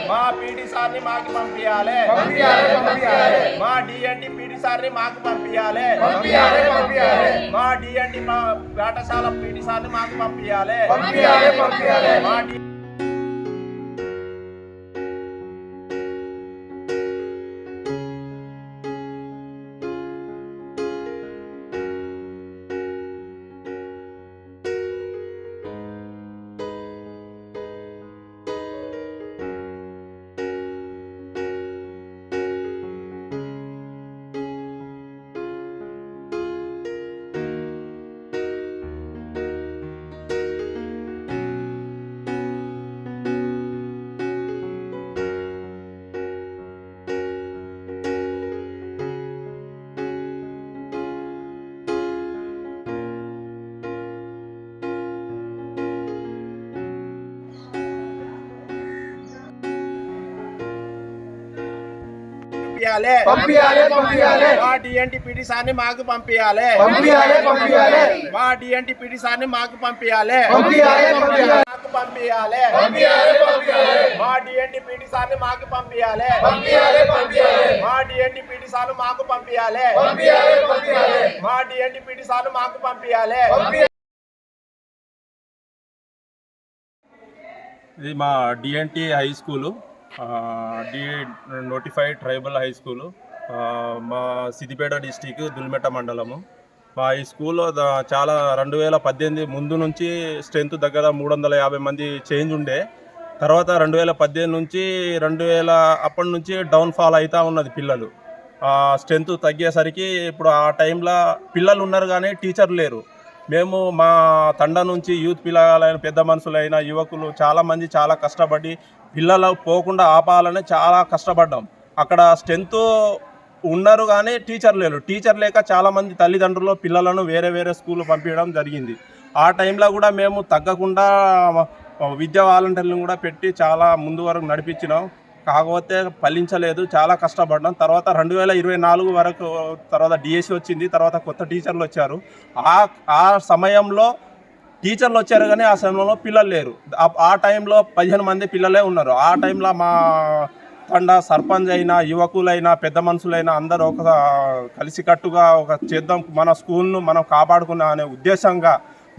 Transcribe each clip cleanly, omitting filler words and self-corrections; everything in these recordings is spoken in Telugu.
మా పీటీ సార్ని మాకు పంపించాలి. మా డిఎన్టీ పీటీ సార్ని మాకు పంపించాలి. మా డిఎన్టీ మా పాఠశాల పీటీ సార్ని మాకు పంపించాలి. మా మా డిఎన్టీ పీటీ సార్ని మాకు పంపించాలి. మా డిఎన్టీ పీటీ సార్ని మాకు పంపించాలి. మాకు పంపించాలి. మా డిఎన్టీ పీటీ సార్ని మాకు పంపించాలి. మా డిఎన్టీ పీటీ సార్ని మాకు పంపించాలి. మా డిఎన్టీ పీటీ సార్ని మాకు పంపించాలి. ఇది మా DNT high school, notified tribal high school, మా సిద్దిపేట డిస్టిక్ దుల్మెట మండలము. మా ఈ స్కూల్లో చాలా 2018 ముందు నుంచి స్ట్రెంత్ దగ్గర 350 మంది చేంజ్ ఉండే. తర్వాత 2018 నుంచి 2000 అప్పటి నుంచి డౌన్ఫాల్ అవుతూ ఉన్నది పిల్లలు. స్ట్రెంత్ తగ్గేసరికి ఇప్పుడు ఆ టైంలో పిల్లలు ఉన్నారు కానీ టీచర్ లేరు. మేము మా తండ నుంచి యూత్ పిల్లలైన పెద్ద మనుషులైన యువకులు చాలామంది చాలా కష్టపడి పిల్లలు పోకుండా ఆపాలని చాలా కష్టపడ్డాం. అక్కడ స్ట్రెంత్ ఉన్నారు కానీ టీచర్ లేరు. టీచర్ లేక చాలామంది తల్లిదండ్రులు పిల్లలను వేరే వేరే స్కూల్ పంపించడం జరిగింది. ఆ టైంలో కూడా మేము తగ్గకుండా విద్యా వాలంటీర్లను కూడా పెట్టి చాలా ముందు వరకు నడిపించినాం. కాకపోతే ఫలించలేదు, చాలా కష్టపడ్డాం. తర్వాత 2024 వరకు తర్వాత డిఎస్సి వచ్చింది. తర్వాత కొత్త టీచర్లు వచ్చారు. ఆ సమయంలో టీచర్లు వచ్చారు కానీ ఆ సమయంలో పిల్లలు లేరు. ఆ టైంలో 15 మంది పిల్లలే ఉన్నారు. ఆ టైంలో మా తండ సర్పంచ్ అయినా యువకులైనా పెద్ద మనుషులైనా అందరూ ఒక కలిసికట్టుగా ఒక చేద్దాం, మన స్కూల్ను మనం కాపాడుకున్నా అనే ఉద్దేశంగా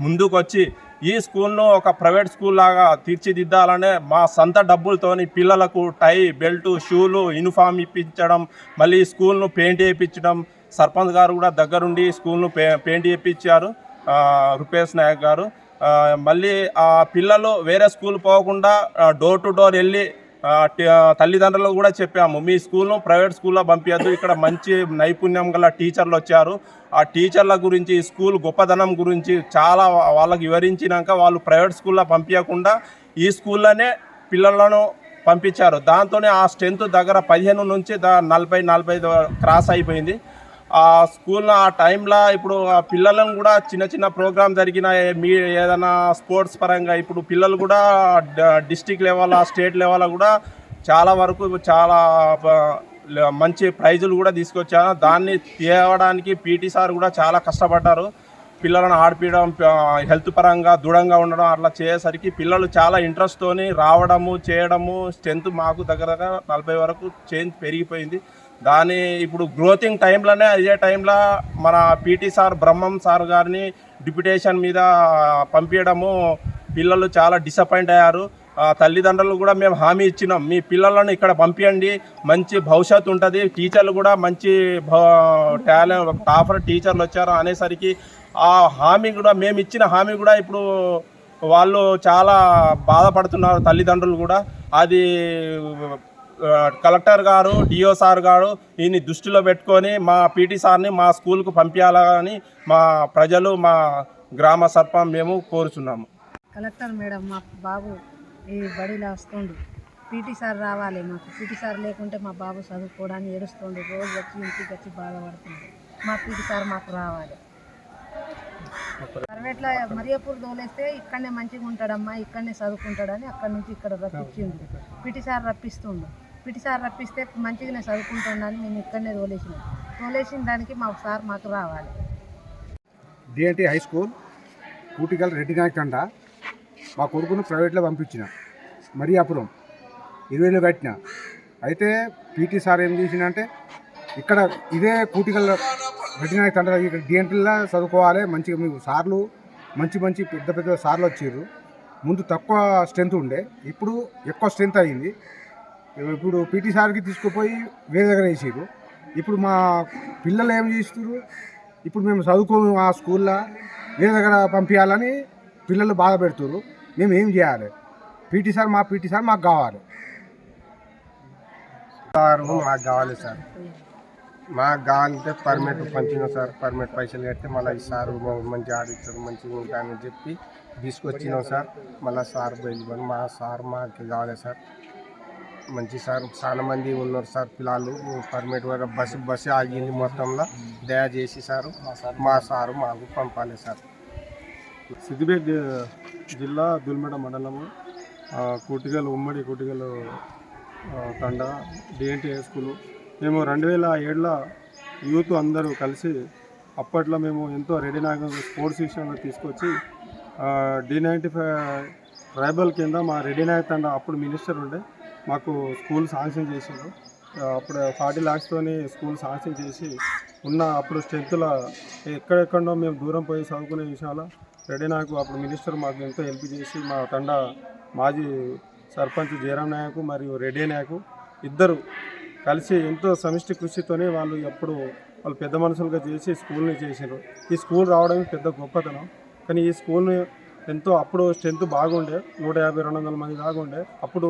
ముందుకు వచ్చి ఈ స్కూల్ను ఒక ప్రైవేట్ స్కూల్ లాగా తీర్చిదిద్దాలనే మా సొంత డబ్బులతోని పిల్లలకు టై, బెల్టు, షూలు, యూనిఫామ్ ఇప్పించడం, మళ్ళీ స్కూల్ను పెయింట్ వేయించడం. సర్పంచ్ గారు కూడా దగ్గరుండి స్కూల్ను పెయింట్ వేయించారు, రూపేష్ నాయక్ గారు. మళ్ళీ ఆ పిల్లలు వేరే స్కూల్ పోకుండా డోర్ టు డోర్ వెళ్ళి తల్లిదండ్రులకు కూడా చెప్పాము, మీ స్కూల్ను ప్రైవేట్ స్కూల్లో పంపించద్దు, ఇక్కడ మంచి నైపుణ్యం గల టీచర్లు వచ్చారు. ఆ టీచర్ల గురించి, స్కూల్ గొప్పదనం గురించి చాలా వాళ్ళకి వివరించినాక వాళ్ళు ప్రైవేట్ స్కూల్లో పంపించకుండా ఈ స్కూల్లోనే పిల్లలను పంపించారు. దాంతోనే ఆ స్ట్రెంత్ దగ్గర 15 నుంచి 40-45 క్రాస్ అయిపోయింది. ఆ స్కూల్లో ఆ టైంలో ఇప్పుడు ఆ పిల్లలను కూడా చిన్న చిన్న ప్రోగ్రామ్ జరిగిన ఏదైనా స్పోర్ట్స్ పరంగా ఇప్పుడు పిల్లలు కూడా డిస్టిక్ లెవెల్, స్టేట్ లెవెల్ కూడా చాలా వరకు చాలా మంచి ప్రైజులు కూడా తీసుకొచ్చారు. దాన్ని తేవడానికి పీటీ సార్ కూడా చాలా కష్టపడ్డారు. పిల్లలను ఆడిపించడం, హెల్త్ పరంగా దృఢంగా ఉండడం అట్లా చేసేసరికి పిల్లలు చాలా ఇంట్రెస్ట్తోని రావడము చేయడము. స్ట్రెంత్ మాకు దగ్గర 40 వరకు చేంజ్ పెరిగిపోయింది. దాని ఇప్పుడు గ్రోతింగ్ టైంలోనే అదే టైంలో మన పీటీ సార్ బ్రహ్మం సార్ గారిని డిప్యుటేషన్ మీద పంపించడము పిల్లలు చాలా డిసప్పాయింట్ అయ్యారు. తల్లిదండ్రులు కూడా మేము హామీ ఇచ్చినాం, మీ పిల్లలను ఇక్కడ పంపించండి, మంచి భవిష్యత్తు ఉంటుంది, టీచర్లు కూడా మంచి టాలెంట్ టాపర్ టీచర్లు వచ్చారు అనేసరికి ఆ హామీ కూడా మేము ఇచ్చిన హామీ కూడా ఇప్పుడు వాళ్ళు చాలా బాధపడుతున్నారు తల్లిదండ్రులు కూడా. అది కలెక్టర్ గారు, డిఓ సార్ గారు ఈయన్ని దృష్టిలో పెట్టుకొని మా పీటీ సార్ని మా స్కూల్కు పంపించాలని మా ప్రజలు, మా గ్రామ సర్పంచ్ మేము కోరుచున్నాము. కలెక్టర్ మేడం, మా బాబు ఈ బడిలో వస్తుండు, పీటీ సార్ రావాలి మాకు. పీటీ సార్ లేకుంటే మా బాబు చదువుకోవడానికి ఏడుస్తుండు, రోజు వచ్చి ఇంటికి వచ్చి బాధపడుతుంది. మా పీటీ సార్ మాకు రావాలి. ప్రైవేట్లో మరియపూర్ తోలేస్తే ఇక్కడనే మంచిగా ఉంటాడమ్మా, ఇక్కడనే చదువుకుంటాడని అక్కడి నుంచి ఇక్కడ రప్పించిండు. పీటీ సార్ రప్పిస్తుండు. పీటీ సార్ రప్పిస్తే మంచిగానే చదువుకుంటుండని మేము ఇక్కడనే తోలేసిన దానికి మా సార్ మాకు రావాలి. DNT high school Kutikal Reddy Nayak Thanda. మా కొడుకును ప్రైవేట్లో పంపించిన మరియాపురం. 20,000 కట్టిన. అయితే పీటీ సార్ ఏం చేసిందంటే ఇక్కడ ఇదే కూటికల్ వెటనరీ తండ్రి ఇక్కడ డిఎన్టీలో చదువుకోవాలి, మంచిగా మీకు సార్లు మంచి మంచి పెద్ద పెద్ద సార్లు వచ్చారు. ముందు తక్కువ స్ట్రెంత్ ఉండే, ఇప్పుడు ఎక్కువ స్ట్రెంత్ అయింది. ఇప్పుడు పీటీ సార్కి తీసుకుపోయి వేరే దగ్గర వేసారు. ఇప్పుడు మా పిల్లలు ఏం చేస్తున్నారు, ఇప్పుడు మేము చదువుకోము ఆ స్కూల్లో వేరే దగ్గర పంపించాలని పిల్లలు బాధ పెడుతున్నారు. మేము ఏం చేయాలి? పీటీ సార్ మాకు కావాలి. మాకు కావాలి సార్, మాకు కావాలంటే పర్మిట్ పంచినాం సార్. పర్మిట్ పైసలు కడితే మళ్ళీ ఈ సారు మంచిగా ఆడిస్తారు, మంచిగా ఉంటాయని చెప్పి తీసుకొచ్చినాం సార్. మళ్ళీ సార్ బయలుదేరి మా సార్ మాకు కావాలి సార్. మంచి సార్, చాలా మంది ఉన్నారు సార్ పిల్లలు. పర్మిట్ వరకు బస్సు ఆగింది మొత్తంలో. దయచేసి సారు మా సారు మాకు పంపాలి సార్. సిద్దిపేట జిల్లా దుల్మెట మండలము కూటిగల్ ఉమ్మడి కూటిగల్ తండ డిఎన్టీ హై స్కూలు. మేము 2007లో యూత్ అందరూ కలిసి అప్పట్లో మేము ఎంతో రెడీ నాయకులు స్పోర్ట్స్ విషయంలో తీసుకొచ్చి D95 ట్రైబల్ కింద మా రెడీ నాయక్ తండ అప్పుడు మినిస్టర్ ఉండే మాకు స్కూల్ శాంక్షన్ చేసిండ్రు. అప్పుడు 40 lakhsతోని స్కూల్ శాంక్షన్ చేసి ఉన్న అప్పుడు స్ట్రెంత్లో ఎక్కడెక్కడో మేము దూరం పోయి చదువుకునే విషయాలు రెడీ నాయకు అప్పుడు మినిస్టర్ మాకు ఎంతో హెల్ప్ చేసి మా తండ మాజీ సర్పంచ్ జయరాం నాయకు మరియు రెడ్డి నాయకు ఇద్దరు కలిసి ఎంతో సమిష్టి కృషితోనే వాళ్ళు వాళ్ళు పెద్ద మనుషులుగా చేసి స్కూల్ని చేసారు. ఈ స్కూల్ రావడం పెద్ద గొప్పతనం. కానీ ఈ స్కూల్ని ఎంతో అప్పుడు స్ట్రెంత్ బాగుండే, 150-200 మంది దాకా ఉండే. అప్పుడు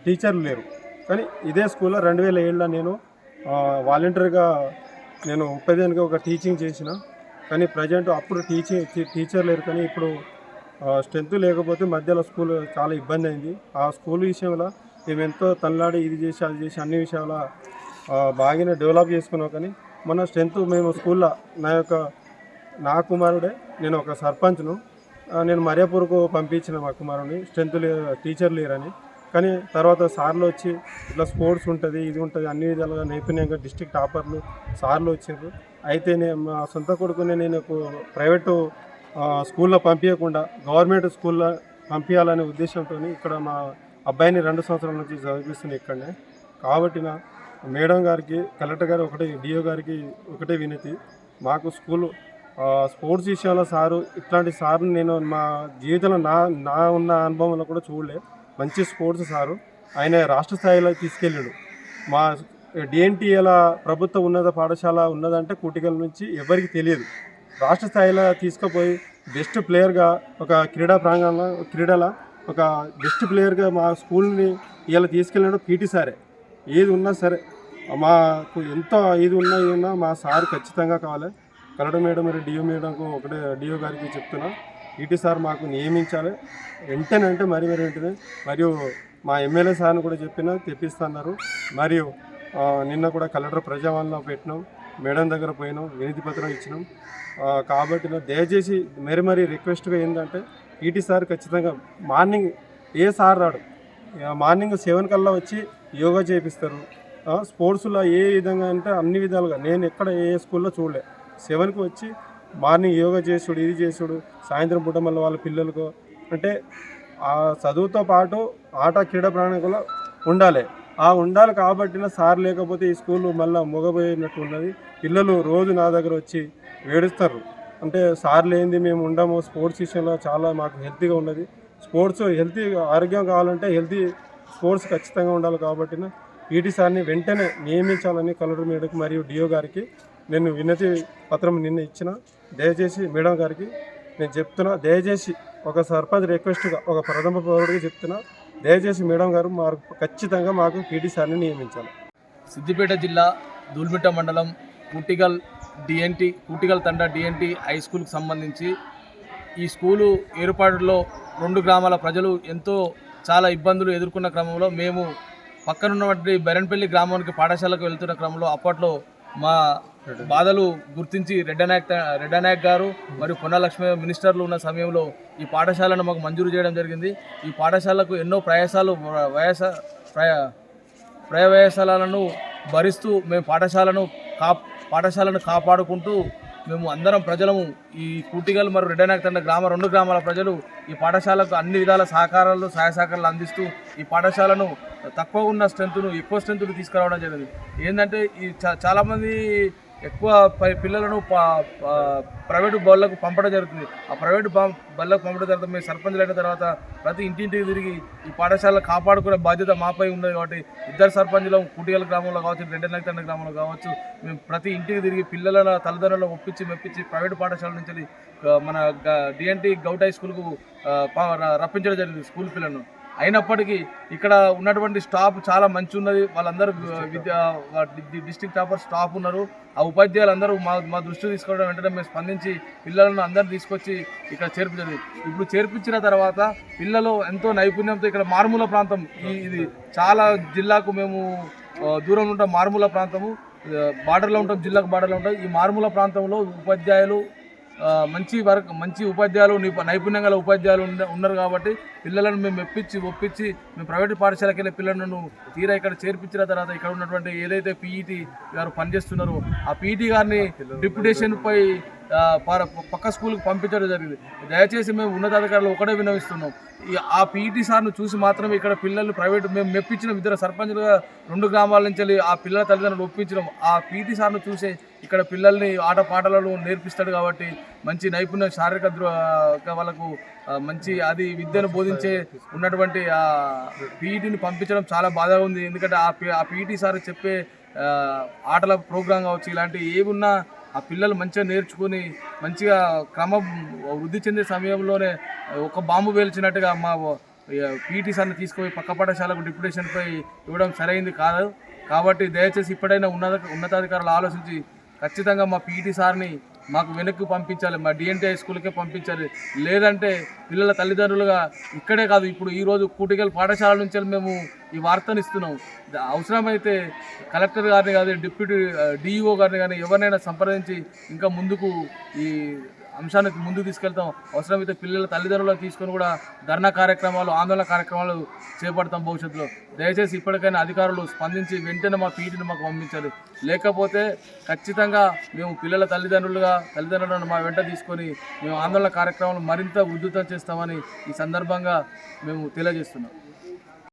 టీచర్లు లేరు. కానీ ఇదే స్కూల్లో 2007లో నేను వాలంటీర్గా నేను ఉపాధ్యాయునిగా ఒక టీచింగ్ చేసిన. కానీ ప్రజెంట్ అప్పుడు టీచర్ లేరు. కానీ ఇప్పుడు స్ట్రెంత్ లేకపోతే మధ్యలో స్కూల్ చాలా ఇబ్బంది అయింది. ఆ స్కూల్ విషయంలో మేము ఎంతో తనలాడి ఇది చేసి అది చేసి అన్ని విషయాల బాగానే డెవలప్ చేసుకున్నాం. కానీ మన స్ట్రెంత్ మేము స్కూల్లో నా కుమారుడే, నేను ఒక సర్పంచ్ను, నేను మరియాపూర్కు పంపించిన మా కుమారుని. స్ట్రెంత్ టీచర్ లేరని. కానీ తర్వాత సార్లు వచ్చి ఇట్లా స్పోర్ట్స్ ఉంటుంది, ఇది ఉంటుంది, అన్ని విధాలుగా నైపుణ్యంగా డిస్ట్రిక్ట్ టాపర్లు సార్లు వచ్చారు. అయితే మా సొంత కొడుకుని నేను ప్రైవేటు స్కూల్లో పంపించకుండా గవర్నమెంట్ స్కూల్లో పంపించాలనే ఉద్దేశంతో ఇక్కడ మా అబ్బాయిని 2 సంవత్సరాల నుంచి చదివిస్తున్నాను ఇక్కడనే. కాబట్టి నా మేడం గారికి, కలెక్టర్ గారు డిఓ గారికి ఒకటే వినతి, మాకు స్పోర్ట్స్ విషయంలో సారు ఇట్లాంటి సార్ని నేను మా జీవితంలో నా ఉన్న అనుభవంలో కూడా చూడలే. మంచి స్పోర్ట్స్ సారు. ఆయన రాష్ట్ర స్థాయిలో తీసుకెళ్ళాడు. మా డిఎన్టీల ప్రభుత్వ ఉన్నత పాఠశాల ఉన్నదంటే కూటికల్ నుంచి ఎవరికి తెలియదు. రాష్ట్ర స్థాయిలో తీసుకుపోయి బెస్ట్ ప్లేయర్గా ఒక క్రీడల ఒక బెస్ట్ ప్లేయర్గా మా స్కూల్ని ఇలా తీసుకెళ్ళినాడు పీటీ సారే. ఏది ఉన్నా సరే మాకు ఎంత ఇది ఉన్నా మా సార్ ఖచ్చితంగా కావాలి. కలెక్టర్ మేడం మరియు డిఓ మేడంకు డిఓ గారికి చెప్తున్నా, పీటీ సార్ మాకు నియమించాలి వెంటనే, అంటే మరి వెంటనే. మరియు మా ఎమ్మెల్యే సార్ని కూడా చెప్పినా తెప్పిస్తున్నారు. మరియు నిన్న కూడా కలెక్టర్ ప్రజావాణిలో పెట్టినాం, మేడం దగ్గర పోయినాం, వినతి పత్రం ఇచ్చినాం. కాబట్టి దయచేసి మరి రిక్వెస్ట్గా ఏంటంటే పీటీ సార్ ఖచ్చితంగా మార్నింగ్ ఏ సార్ రాడు, మార్నింగ్ 7 కల్లా వచ్చి యోగా చేపిస్తారు. స్పోర్ట్స్లో ఏ విధంగా అంటే అన్ని విధాలుగా నేను ఎక్కడ ఏ స్కూల్లో చూడలే. 7కి వచ్చి మార్నింగ్ యోగా చేసుడు, ఇది చేసుడు, సాయంత్రం పూట మళ్ళీ వాళ్ళ పిల్లలకు అంటే ఆ చదువుతో పాటు ఆట క్రీడా ప్రాణాలు ఉండాలి. ఉండాలి కాబట్టి సార్ లేకపోతే ఈ స్కూల్ మళ్ళీ మొగబోయినట్టు ఉన్నది. పిల్లలు రోజు నా దగ్గర వచ్చి ఏడుస్తారు. అంటే సార్ లేనిది మేము ఉండము. స్పోర్ట్స్ విషయంలో చాలా మాకు హెల్తీగా ఉన్నది. స్పోర్ట్స్ ఆరోగ్యం కావాలంటే స్పోర్ట్స్ ఖచ్చితంగా ఉండాలి. కాబట్టి పీటీ సార్ని వెంటనే నియమించాలని కలెక్టర్ మేడంకి మరియు డిఓ గారికి నేను వినతి పత్రం నిన్న ఇచ్చిన. దయచేసి మేడం గారికి నేను చెప్తున్నా, దయచేసి ఒక సర్పంచ్ రిక్వెస్ట్గా, ఒక ప్రథమ పౌరుడిగా చెప్తున్నా, దయచేసి మేడం గారు ఖచ్చితంగా మాకు పీటీ సార్ని నియమించాలి. సిద్దిపేట జిల్లా దూల్మిట్ట మండలం కూటిగల్ తండ డిఎన్టీ హై స్కూల్కి సంబంధించి ఈ స్కూలు ఏర్పాటులో 2 గ్రామాల ప్రజలు చాలా ఇబ్బందులు ఎదుర్కొన్న క్రమంలో మేము పక్కనున్నటువంటి బెరన్పల్లి గ్రామానికి పాఠశాలకు వెళ్తున్న క్రమంలో అప్పట్లో మా బాధలు గుర్తించి రెడ్డనాయక్ గారు మరియు పొన్న లక్ష్మీ మినిస్టర్లు ఉన్న సమయంలో ఈ పాఠశాలను మాకు మంజూరు చేయడం జరిగింది. ఈ పాఠశాలకు ఎన్నో ప్రయాసాలను భరిస్తూ మేము పాఠశాలను కాపాడుకుంటూ మేము అందరం ప్రజలము ఈ కూటిగల్ మరియు రెడ్డనాయక తండ రెండు గ్రామాల ప్రజలు ఈ పాఠశాలకు అన్ని విధాల సహకారాలు సహాయ సహకారాలు అందిస్తూ ఈ పాఠశాలను తక్కువ ఉన్న స్ట్రెంత్ను ఎక్కువ స్ట్రెంత్ను తీసుకురావడం జరిగింది. ఏంటంటే ఈ చాలామంది ఎక్కువ పిల్లలను ప్రైవేటు బళ్ళకు పంపడం జరుగుతుంది. ఆ ప్రైవేటు బళ్ళకు పంపడం జరుగుతుంది. మేము సర్పంచ్లు అయిన తర్వాత ప్రతి ఇంటింటికి తిరిగి ఈ పాఠశాల కాపాడుకునే బాధ్యత మాపై ఉన్నది. కాబట్టి ఇద్దరు సర్పంచ్లు కూటిగల గ్రామంలో కావచ్చు, రెడ్డనాయక తండ గ్రామంలో కావచ్చు, మేము ప్రతి ఇంటికి తిరిగి పిల్లల తల్లిదండ్రులను మెప్పించి ప్రైవేటు పాఠశాల నుంచి మన డిఎన్టీ గౌట్ హై స్కూల్కు రప్పించడం జరిగింది స్కూల్ పిల్లలను. అయినప్పటికీ ఇక్కడ ఉన్నటువంటి స్టాఫ్ చాలా మంచి ఉన్నది. వాళ్ళందరూ డిస్ట్రిక్ట్ టాపర్ స్టాఫ్ ఉన్నారు. ఆ ఉపాధ్యాయులు అందరూ మా దృష్టి తీసుకోవడం వెంటనే మేము స్పందించి పిల్లలను అందరినీ తీసుకొచ్చి ఇక్కడ చేర్పించింది. ఇప్పుడు చేర్పించిన తర్వాత పిల్లలు ఎంతో నైపుణ్యంతో ఇక్కడ మారుమూల ప్రాంతం ఇది చాలా జిల్లాకు మేము దూరంలో ఉంటాం. మారుమూల ప్రాంతము బార్డర్లో ఉంటాం, జిల్లాకు బార్డర్లో ఉంటాం. ఈ మారుమూల ప్రాంతంలో ఉపాధ్యాయులు మంచి ఉపాధ్యాయులు నైపుణ్యం గల ఉపాధ్యాయులు ఉన్నారు. కాబట్టి పిల్లలను మేము ఒప్పించి మేము ప్రైవేట్ పాఠశాలకు వెళ్ళే పిల్లలను తీరా ఇక్కడ చేర్పించిన తర్వాత ఇక్కడ ఉన్నటువంటి ఏదైతే పీఈటీ గారు పనిచేస్తున్నారో ఆ పీఈటీ గారిని డిప్యుటేషన్పై పక్క స్కూల్కి పంపించడం జరిగింది. దయచేసి మేము ఉన్నతాధికారులు ఒకటే విన్నవిస్తున్నాం, ఆ పీఈటీ సార్ను చూసి మాత్రమే ఇక్కడ పిల్లలు ప్రైవేట్ మేము మెప్పించిన ఇద్దరు సర్పంచ్లుగా 2 గ్రామాల నుంచి వెళ్ళి ఆ పిల్లల తల్లిదండ్రులు ఒప్పించడం, ఆ పీఈటీ సార్ను చూసే ఇక్కడ పిల్లల్ని ఆట పాటలను నేర్పిస్తాడు. కాబట్టి మంచి నైపుణ్యం శారీరక వాళ్ళకు మంచి అది విద్యను బోధించే ఉన్నటువంటి ఆ పీఈటీని పంపించడం చాలా బాధగా ఉంది. ఎందుకంటే ఆ పీఈటీ సార్ చెప్పే ఆటల ప్రోగ్రాం కావచ్చు, ఇలాంటి ఏవి ఉన్నా ఆ పిల్లలు మంచిగా నేర్చుకుని మంచిగా వృద్ధి చెందే సమయంలోనే ఒక బాంబు పేల్చినట్టుగా మా పీఈటీ సార్ని తీసుకుపోయి పక్క పాఠశాలకు డిప్యుటేషన్పై ఇవ్వడం సరైంది కాదు. కాబట్టి దయచేసి ఇప్పుడైనా ఉన్నతాధికారులు ఆలోచించి ఖచ్చితంగా మా పీఈటీ సార్ని మాకు వెనక్కి పంపించాలి, మా డిఎన్టీ హై స్కూల్కే పంపించాలి. లేదంటే పిల్లల తల్లిదండ్రులుగా ఇక్కడే కాదు, ఇప్పుడు ఈరోజు కూటిగల్ పాఠశాల నుంచి మేము ఈ వార్తను ఇస్తున్నాం. అవసరమైతే కలెక్టర్ గారిని కానీ డిప్యూటీ డిఈఓ గారిని కానీ ఎవరినైనా సంప్రదించి ఇంకా ముందుకు ఈ అంశాన్ని ముందుకు తీసుకెళ్తాం. అవసరమైతే పిల్లల తల్లిదండ్రులను తీసుకొని కూడా ధర్నా కార్యక్రమాలు, ఆందోళన కార్యక్రమాలు చేపడతాం భవిష్యత్తులో. దయచేసి ఇప్పటికైనా అధికారులు స్పందించి వెంటనే మా పీఈటీని మాకు పంపించాలి. లేకపోతే ఖచ్చితంగా మేము పిల్లల తల్లిదండ్రులను మా వెంట తీసుకొని మేము ఆందోళన కార్యక్రమాలు మరింత ఉధృతం చేస్తామని ఈ సందర్భంగా మేము తెలియజేస్తున్నాం.